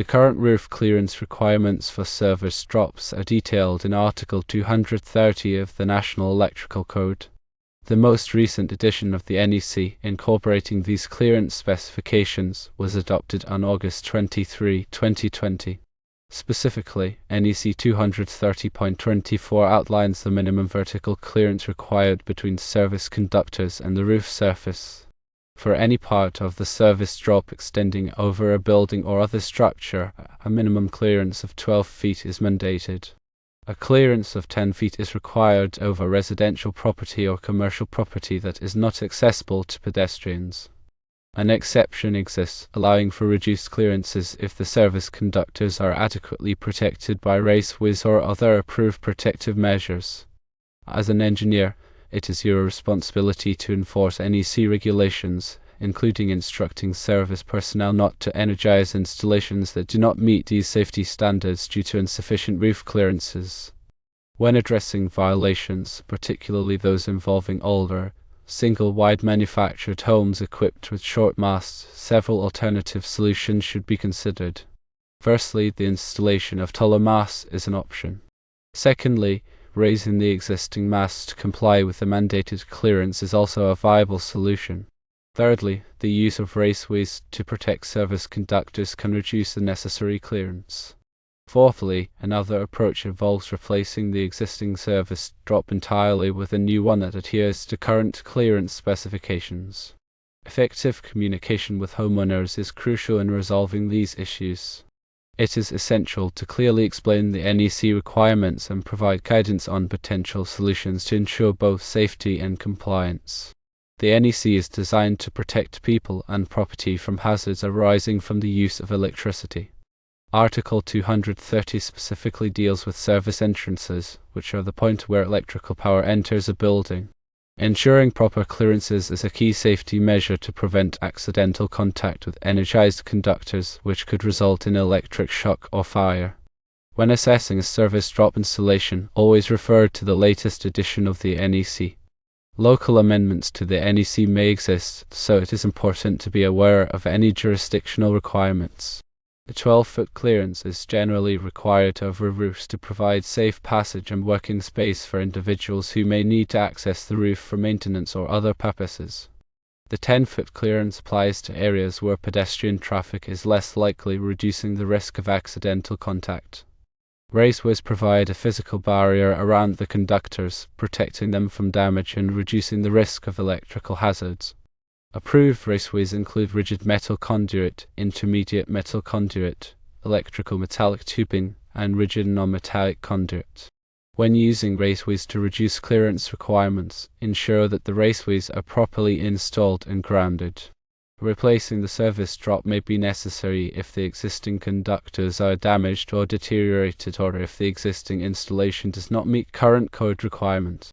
The current roof clearance requirements for service drops are detailed in Article 230 of the National Electrical Code. The most recent edition of the NEC incorporating these clearance specifications was adopted on August 23, 2020. Specifically, NEC 230.24 outlines the minimum vertical clearance required between service conductors and the roof surface. For any part of the service drop extending over a building or other structure, a minimum clearance of 12 feet is mandated. A clearance of 10 feet is required over residential property or commercial property that is not accessible to pedestrians. An exception exists, allowing for reduced clearances if the service conductors are adequately protected by raceways or other approved protective measures. As an engineer, it is your responsibility to enforce NEC regulations, including instructing service personnel not to energize installations that do not meet these safety standards due to insufficient roof clearances. When addressing violations, particularly those involving older, single-wide manufactured homes equipped with short masts, several alternative solutions should be considered. Firstly, the installation of taller masts is an option. Secondly, raising the existing masts to comply with the mandated clearance is also a viable solution. Thirdly, the use of raceways to protect service conductors can reduce the necessary clearance. Fourthly, another approach involves replacing the existing service drop entirely with a new one that adheres to current clearance specifications. Effective communication with homeowners is crucial in resolving these issues. It is essential to clearly explain the NEC requirements and provide guidance on potential solutions to ensure both safety and compliance. The NEC is designed to protect people and property from hazards arising from the use of electricity. Article 230 specifically deals with service entrances, which are the point where electrical power enters a building. Ensuring proper clearances is a key safety measure to prevent accidental contact with energized conductors, which could result in electric shock or fire. When assessing a service drop installation, always refer to the latest edition of the NEC. Local amendments to the NEC may exist, so it is important to be aware of any jurisdictional requirements. A 12-foot clearance is generally required over roofs to provide safe passage and working space for individuals who may need to access the roof for maintenance or other purposes. The 10-foot clearance applies to areas where pedestrian traffic is less likely, reducing the risk of accidental contact. Raceways provide a physical barrier around the conductors, protecting them from damage and reducing the risk of electrical hazards. Approved raceways include rigid metal conduit, intermediate metal conduit, electrical metallic tubing, and rigid non-metallic conduit. When using raceways to reduce clearance requirements, ensure that the raceways are properly installed and grounded. Replacing the service drop may be necessary if the existing conductors are damaged or deteriorated, or if the existing installation does not meet current code requirements.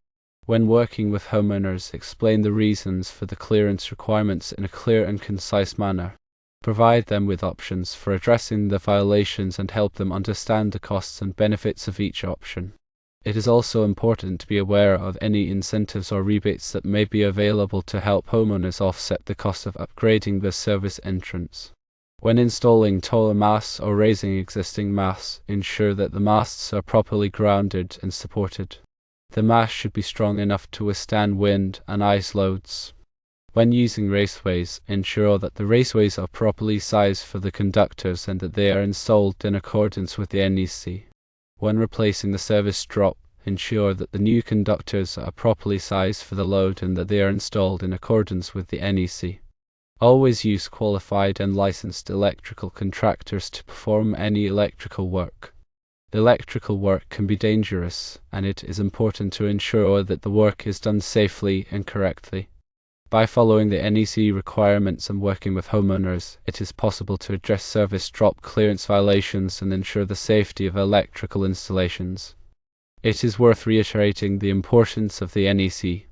When working with homeowners, explain the reasons for the clearance requirements in a clear and concise manner. Provide them with options for addressing the violations and help them understand the costs and benefits of each option. It is also important to be aware of any incentives or rebates that may be available to help homeowners offset the cost of upgrading their service entrance. When installing taller masts or raising existing masts, ensure that the masts are properly grounded and supported. The mast should be strong enough to withstand wind and ice loads. When using raceways, ensure that the raceways are properly sized for the conductors and that they are installed in accordance with the NEC. When replacing the service drop, ensure that the new conductors are properly sized for the load and that they are installed in accordance with the NEC. Always use qualified and licensed electrical contractors to perform any electrical work. Electrical work can be dangerous, and it is important to ensure that the work is done safely and correctly. By following the NEC requirements and working with homeowners, it is possible to address service drop clearance violations and ensure the safety of electrical installations. It is worth reiterating the importance of the NEC.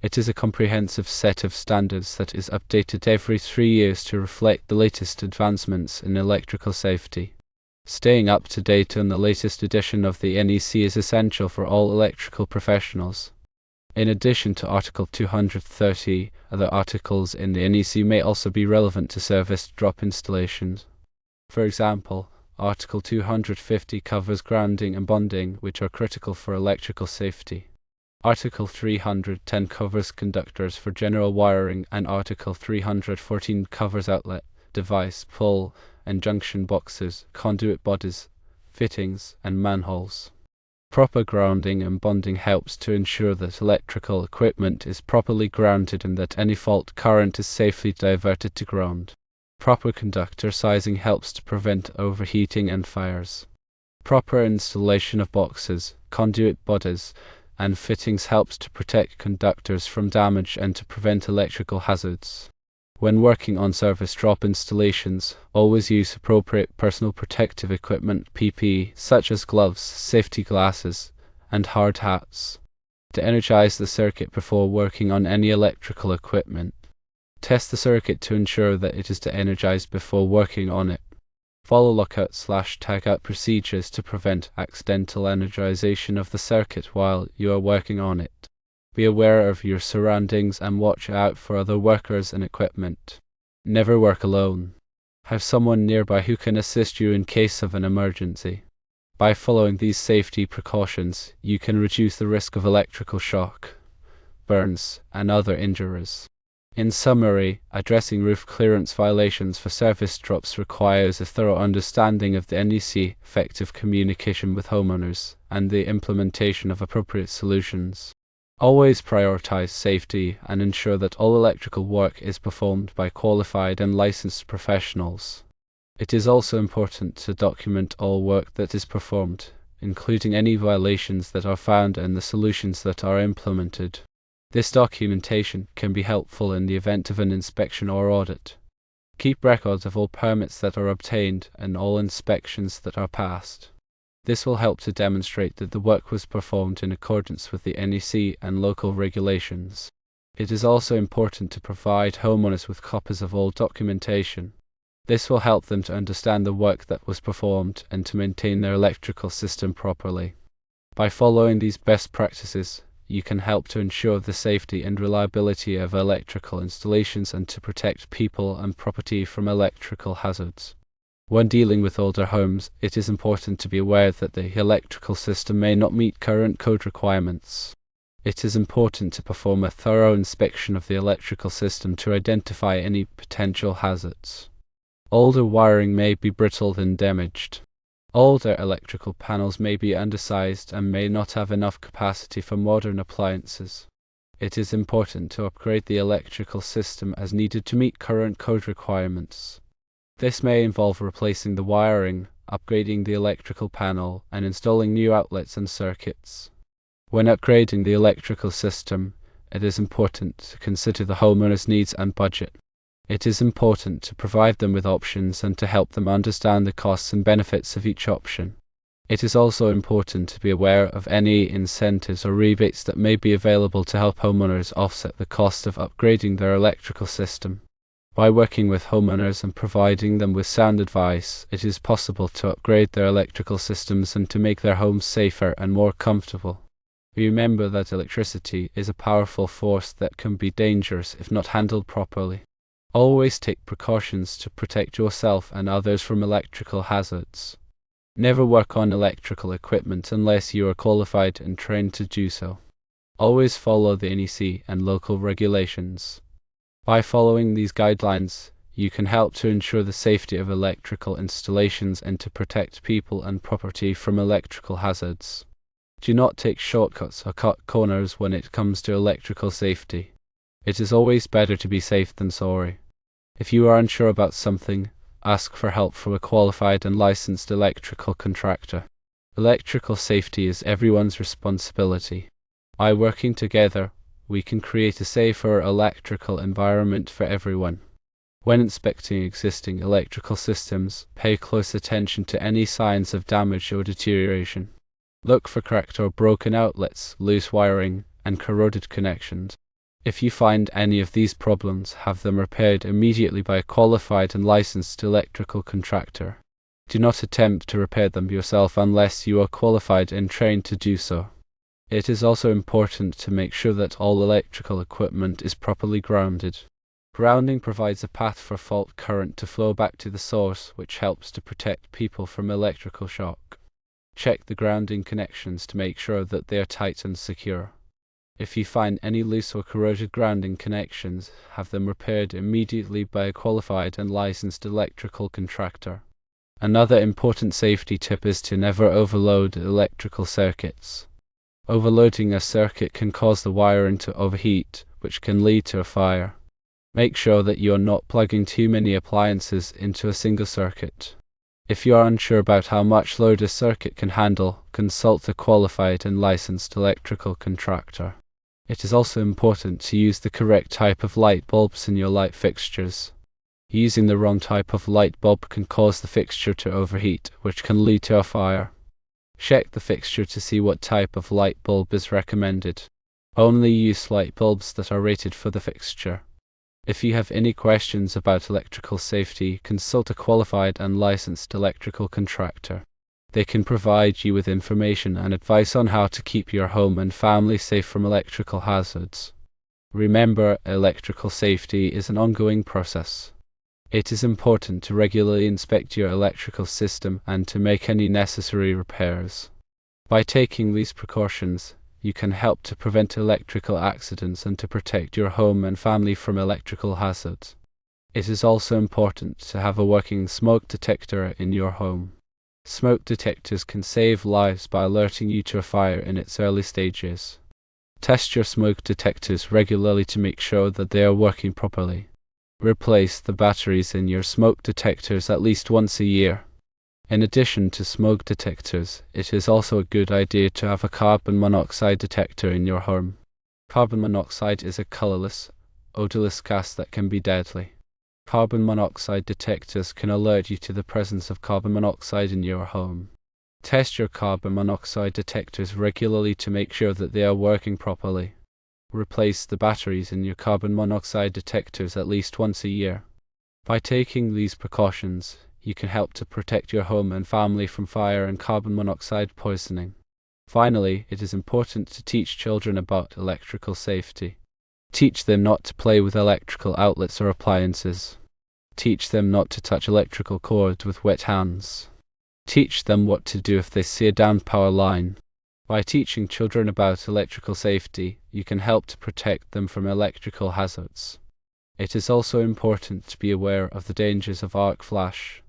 It is a comprehensive set of standards that is updated every 3 years to reflect the latest advancements in electrical safety. Staying up to date on the latest edition of the NEC is essential for all electrical professionals. In addition to Article 230, other articles in the NEC may also be relevant to service drop installations. For example, Article 250 covers grounding and bonding, which are critical for electrical safety. Article 310 covers conductors for general wiring, and Article 314 covers outlet, device, pull, and junction boxes, conduit bodies, fittings, and manholes. Proper grounding and bonding helps to ensure that electrical equipment is properly grounded and that any fault current is safely diverted to ground. Proper conductor sizing helps to prevent overheating and fires. Proper installation of boxes, conduit bodies, and fittings helps to protect conductors from damage and to prevent electrical hazards. When working on service drop installations, always use appropriate personal protective equipment (PPE) such as gloves, safety glasses, and hard hats. To energize the circuit before working on any electrical equipment. Test the circuit to ensure that it is energized before working on it. Follow lockout/tagout procedures to prevent accidental energization of the circuit while you are working on it. Be aware of your surroundings and watch out for other workers and equipment. Never work alone. Have someone nearby who can assist you in case of an emergency. By following these safety precautions, you can reduce the risk of electrical shock, burns, and other injuries. In summary, addressing roof clearance violations for service drops requires a thorough understanding of the NEC, effective communication with homeowners, and the implementation of appropriate solutions. Always prioritize safety and ensure that all electrical work is performed by qualified and licensed professionals. It is also important to document all work that is performed, including any violations that are found and the solutions that are implemented. This documentation can be helpful in the event of an inspection or audit. Keep records of all permits that are obtained and all inspections that are passed. This will help to demonstrate that the work was performed in accordance with the NEC and local regulations. It is also important to provide homeowners with copies of all documentation. This will help them to understand the work that was performed and to maintain their electrical system properly. By following these best practices, you can help to ensure the safety and reliability of electrical installations and to protect people and property from electrical hazards. When dealing with older homes, it is important to be aware that the electrical system may not meet current code requirements. It is important to perform a thorough inspection of the electrical system to identify any potential hazards. Older wiring may be brittle and damaged. Older electrical panels may be undersized and may not have enough capacity for modern appliances. It is important to upgrade the electrical system as needed to meet current code requirements. This may involve replacing the wiring, upgrading the electrical panel, and installing new outlets and circuits. When upgrading the electrical system, it is important to consider the homeowner's needs and budget. It is important to provide them with options and to help them understand the costs and benefits of each option. It is also important to be aware of any incentives or rebates that may be available to help homeowners offset the cost of upgrading their electrical system. By working with homeowners and providing them with sound advice, it is possible to upgrade their electrical systems and to make their homes safer and more comfortable. Remember that electricity is a powerful force that can be dangerous if not handled properly. Always take precautions to protect yourself and others from electrical hazards. Never work on electrical equipment unless you are qualified and trained to do so. Always follow the NEC and local regulations. By following these guidelines, you can help to ensure the safety of electrical installations and to protect people and property from electrical hazards. Do not take shortcuts or cut corners when it comes to electrical safety. It is always better to be safe than sorry. If you are unsure about something, ask for help from a qualified and licensed electrical contractor. Electrical safety is everyone's responsibility. By working together, we can create a safer electrical environment for everyone. When inspecting existing electrical systems, pay close attention to any signs of damage or deterioration. Look for cracked or broken outlets, loose wiring, and corroded connections. If you find any of these problems, have them repaired immediately by a qualified and licensed electrical contractor. Do not attempt to repair them yourself unless you are qualified and trained to do so. It is also important to make sure that all electrical equipment is properly grounded. Grounding provides a path for fault current to flow back to the source, which helps to protect people from electrical shock. Check the grounding connections to make sure that they are tight and secure. If you find any loose or corroded grounding connections, have them repaired immediately by a qualified and licensed electrical contractor. Another important safety tip is to never overload electrical circuits. Overloading a circuit can cause the wiring to overheat, which can lead to a fire. Make sure that you are not plugging too many appliances into a single circuit. If you are unsure about how much load a circuit can handle, consult a qualified and licensed electrical contractor. It is also important to use the correct type of light bulbs in your light fixtures. Using the wrong type of light bulb can cause the fixture to overheat, which can lead to a fire. Check the fixture to see what type of light bulb is recommended. Only use light bulbs that are rated for the fixture. If you have any questions about electrical safety, consult a qualified and licensed electrical contractor. They can provide you with information and advice on how to keep your home and family safe from electrical hazards. Remember, electrical safety is an ongoing process. It is important to regularly inspect your electrical system and to make any necessary repairs. By taking these precautions, you can help to prevent electrical accidents and to protect your home and family from electrical hazards. It is also important to have a working smoke detector in your home. Smoke detectors can save lives by alerting you to a fire in its early stages. Test your smoke detectors regularly to make sure that they are working properly. Replace the batteries in your smoke detectors at least once a year. In addition to smoke detectors, it is also a good idea to have a carbon monoxide detector in your home. Carbon monoxide is a colorless, odorless gas that can be deadly. Carbon monoxide detectors can alert you to the presence of carbon monoxide in your home. Test your carbon monoxide detectors regularly to make sure that they are working properly. Replace the batteries in your carbon monoxide detectors at least once a year. By taking these precautions, you can help to protect your home and family from fire and carbon monoxide poisoning. Finally, it is important to teach children about electrical safety. Teach them not to play with electrical outlets or appliances. Teach them not to touch electrical cords with wet hands. Teach them what to do if they see a downed power line. By teaching children about electrical safety, you can help to protect them from electrical hazards. It is also important to be aware of the dangers of arc flash.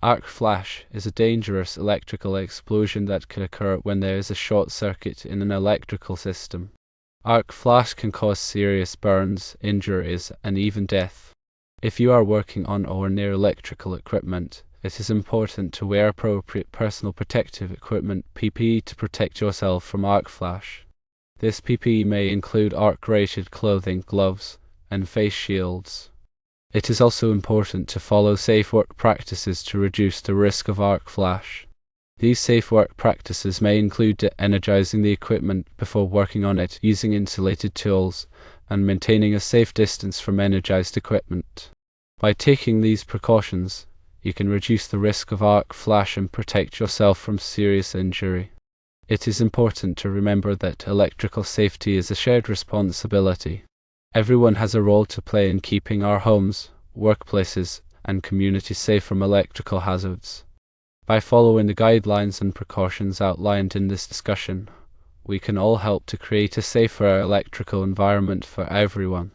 Arc flash is a dangerous electrical explosion that can occur when there is a short circuit in an electrical system. Arc flash can cause serious burns, injuries, and even death. If you are working on or near electrical equipment, it is important to wear appropriate personal protective equipment (PPE) to protect yourself from arc flash. This PPE may include arc-rated clothing, gloves, and face shields. It is also important to follow safe work practices to reduce the risk of arc flash. These safe work practices may include energizing the equipment before working on it, using insulated tools, and maintaining a safe distance from energized equipment. By taking these precautions, you can reduce the risk of arc flash and protect yourself from serious injury. It is important to remember that electrical safety is a shared responsibility. Everyone has a role to play in keeping our homes, workplaces, and communities safe from electrical hazards. By following the guidelines and precautions outlined in this discussion, we can all help to create a safer electrical environment for everyone.